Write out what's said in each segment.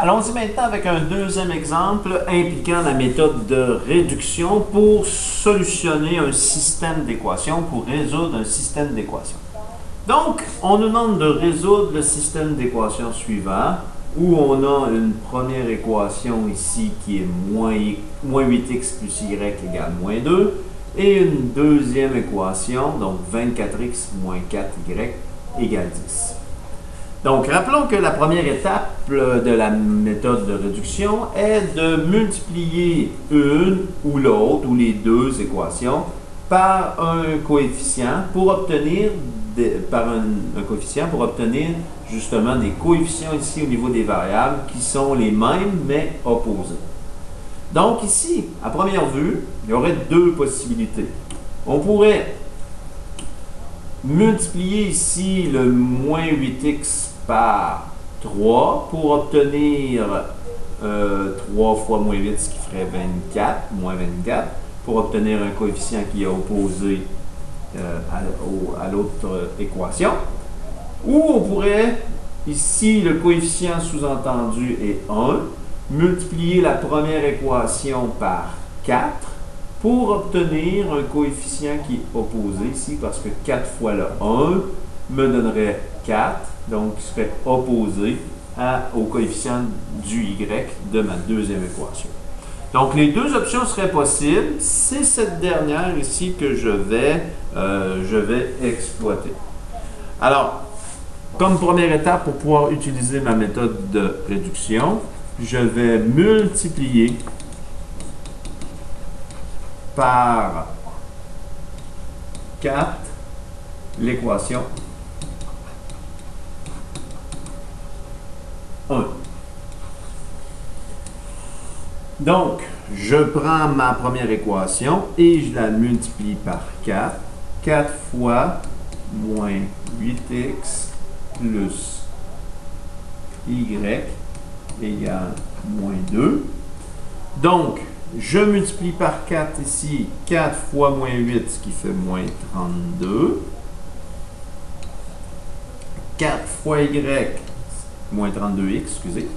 Allons-y maintenant avec un deuxième exemple impliquant la méthode de réduction pour solutionner un système d'équations, pour résoudre un système d'équations. Donc, on nous demande de résoudre le système d'équations suivant, où on a une première équation ici qui est moins 8x plus y égale moins 2, et une deuxième équation, donc 24x moins 4y égale 10. Donc, rappelons que la première étape de la méthode de réduction est de multiplier une ou l'autre, ou les deux équations, par un coefficient pour obtenir, justement des coefficients ici au niveau des variables qui sont les mêmes mais opposés. Donc ici, à première vue, il y aurait deux possibilités. On pourrait multiplier ici le moins 8x par 3 pour obtenir 3 fois moins 8, ce qui ferait 24, moins 24, pour obtenir un coefficient qui est opposé à l'autre équation. Ou on pourrait, ici le coefficient sous-entendu est 1, multiplier la première équation par 4 pour obtenir un coefficient qui est opposé ici, parce que 4 fois le 1 me donnerait 4, donc qui serait opposé au coefficient du y de ma deuxième équation. Donc les deux options seraient possibles. C'est cette dernière ici que je vais exploiter. Alors, comme première étape pour pouvoir utiliser ma méthode de réduction, je vais multiplier par 4 l'équation 1. Donc, je prends ma première équation et je la multiplie par 4. 4 fois moins 8x plus y égale moins 2. Donc, je multiplie par 4 ici. 4 fois moins 8, ce qui fait moins 32. 4 fois y, moins 32x, excusez.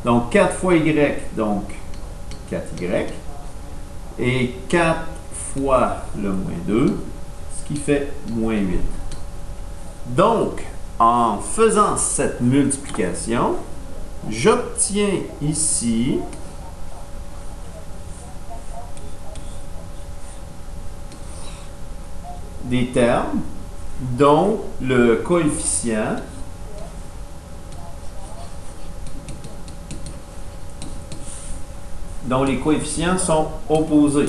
Donc, 4 fois y, donc 4y. Et 4 fois le moins 2, ce qui fait moins 8. Donc, en faisant cette multiplication, j'obtiens ici des termes dont le coefficient dont les coefficients sont opposés.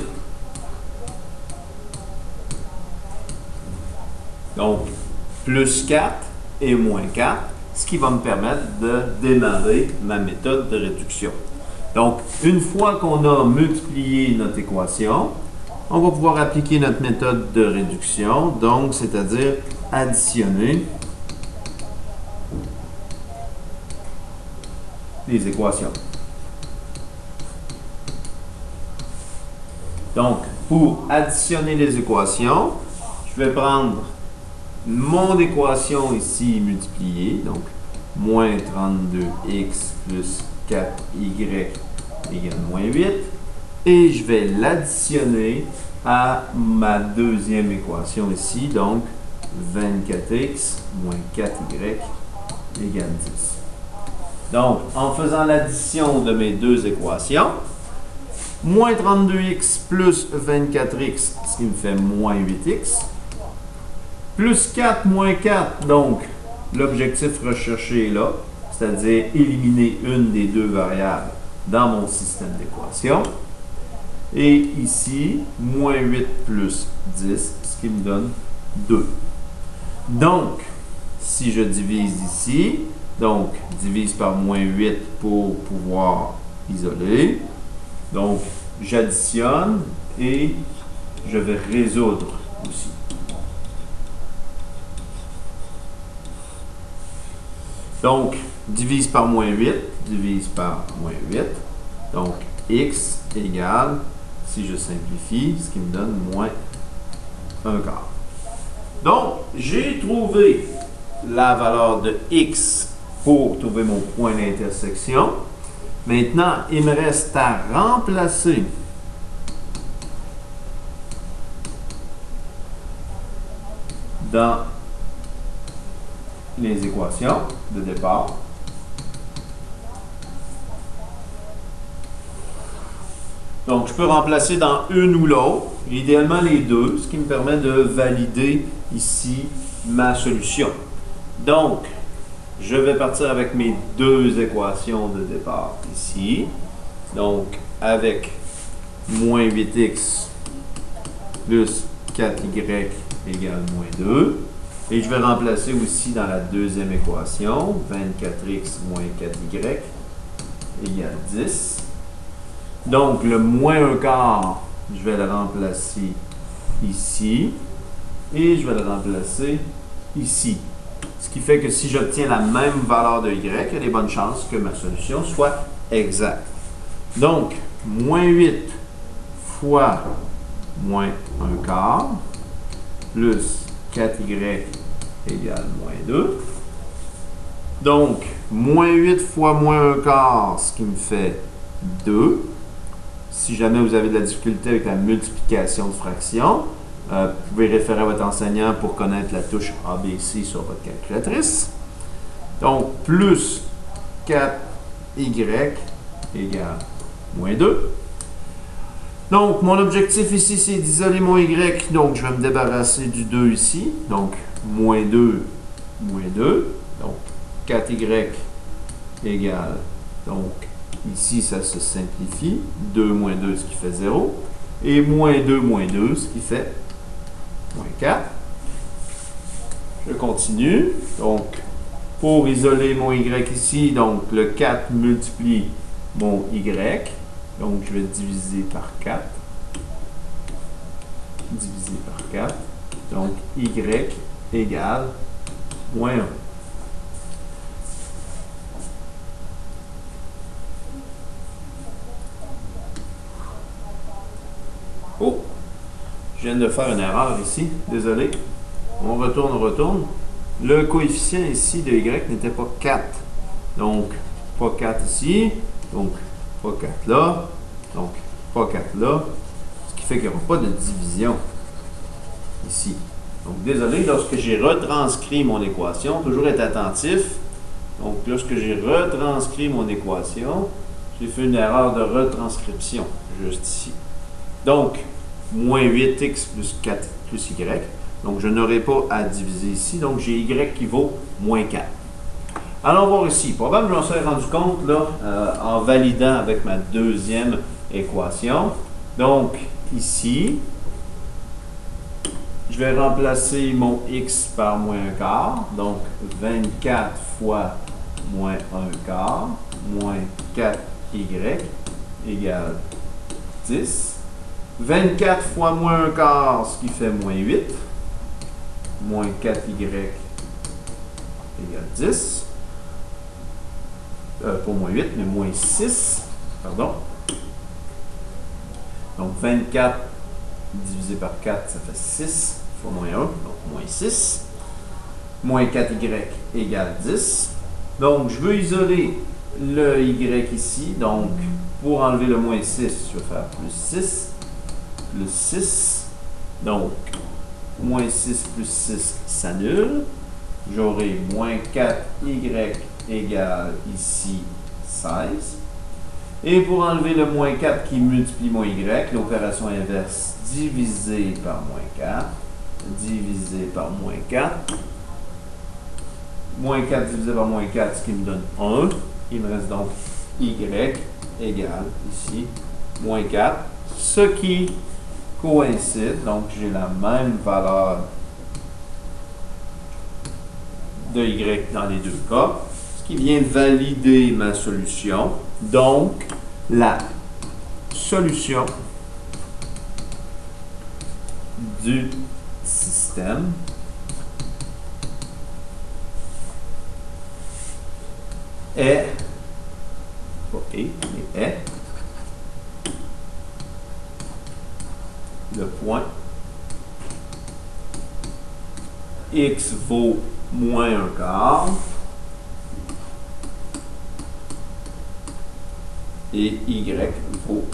Donc, plus 4 et moins 4, ce qui va me permettre de démarrer ma méthode de réduction. Donc, une fois qu'on a multiplié notre équation, on va pouvoir appliquer notre méthode de réduction, donc c'est-à-dire additionner les équations. Donc, pour additionner les équations, je vais prendre mon équation ici multipliée, donc moins 32x plus 4y égale moins 8, et je vais l'additionner à ma deuxième équation ici, donc 24x moins 4y égale 10. Donc, en faisant l'addition de mes deux équations, moins 32x plus 24x, ce qui me fait moins 8x, plus 4 moins 4, donc l'objectif recherché est là, c'est-à-dire éliminer une des deux variables dans mon système d'équations. Et ici, moins 8 plus 10, ce qui me donne 2. Donc, si je divise ici, donc divise par moins 8 pour pouvoir isoler. Donc, j'additionne et je vais résoudre aussi. Donc, divise par moins 8, divise par moins 8. Donc, x égale, si je simplifie, ce qui me donne moins 1 quart. Donc, j'ai trouvé la valeur de x pour trouver mon point d'intersection. Maintenant, il me reste à remplacer dans les équations de départ. Donc, je peux remplacer dans une ou l'autre, idéalement les deux, ce qui me permet de valider ici ma solution. Donc, je vais partir avec mes deux équations de départ ici. Donc, avec moins 8x plus 4y égale moins 2. Et je vais remplacer aussi dans la deuxième équation, 24x moins 4y égale 10. Donc, le moins 1 quart, je vais le remplacer ici. Et je vais le remplacer ici. Ce qui fait que si j'obtiens la même valeur de y, il y a des bonnes chances que ma solution soit exacte. Donc, moins 8 fois moins 1 quart plus 4y égale moins 2. Donc, moins 8 fois moins 1 quart, ce qui me fait 2. Si jamais vous avez de la difficulté avec la multiplication de fractions, vous pouvez référer à votre enseignant pour connaître la touche ABC sur votre calculatrice. Donc, plus 4y égale moins 2. Donc, mon objectif ici, c'est d'isoler mon y. Donc, je vais me débarrasser du 2 ici. Donc, moins 2, moins 2. Donc, 4y égale, donc, ici, ça se simplifie. 2 moins 2, ce qui fait 0. Et moins 2, ce qui fait moins 4. Je continue. Donc, pour isoler mon y ici, donc, le 4 multiplie mon y. Donc, je vais diviser par 4. Diviser par 4. Donc, y égale moins 1. Oh! Je viens de faire une erreur ici. Désolé. On retourne. Le coefficient ici de y n'était pas 4. Donc, pas 4 ici. Donc, pas 4 là. Donc, pas 4 là. Ce qui fait qu'il n'y aura pas de division ici. Donc, désolé, lorsque j'ai retranscrit mon équation, toujours être attentif. Donc, lorsque j'ai retranscrit mon équation, j'ai fait une erreur de retranscription, juste ici. Donc, moins 8x plus 4 plus y. Donc, je n'aurai pas à diviser ici. Donc, j'ai y qui vaut moins 4. Allons voir ici. Probablement, je m'en suis rendu compte là, en validant avec ma deuxième équation. Donc, ici, je vais remplacer mon x par moins 1 quart. Donc, 24 fois moins 1 quart moins 4y égale 10. 24 fois moins 1 quart, ce qui fait moins 8. Moins 4y égale 10. Pas moins 8, mais moins 6. Pardon. Donc, 24 divisé par 4, ça fait 6 fois moins 1, donc moins 6. Moins 4y égale 10. Donc, je veux isoler le y ici. Donc, pour enlever le moins 6, je vais faire plus 6. Plus 6. Donc, moins 6 plus 6 s'annule. J'aurai moins 4y égale ici 16. Et pour enlever le moins 4 qui multiplie mon y, l'opération inverse divisé par moins 4. Divisé par moins 4. Moins 4 divisé par moins 4, ce qui me donne 1. Il me reste donc y égale ici moins 4. Ce qui coïncide, donc j'ai la même valeur de y dans les deux cas, ce qui vient valider ma solution. Donc, la solution du système est, pas est, mais est, le point x vaut moins 1 quart et y vaut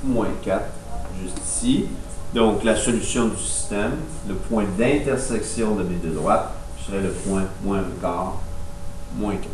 moins 4, juste ici. Donc, la solution du système, le point d'intersection de mes deux droites, serait le point moins un quart, moins 4.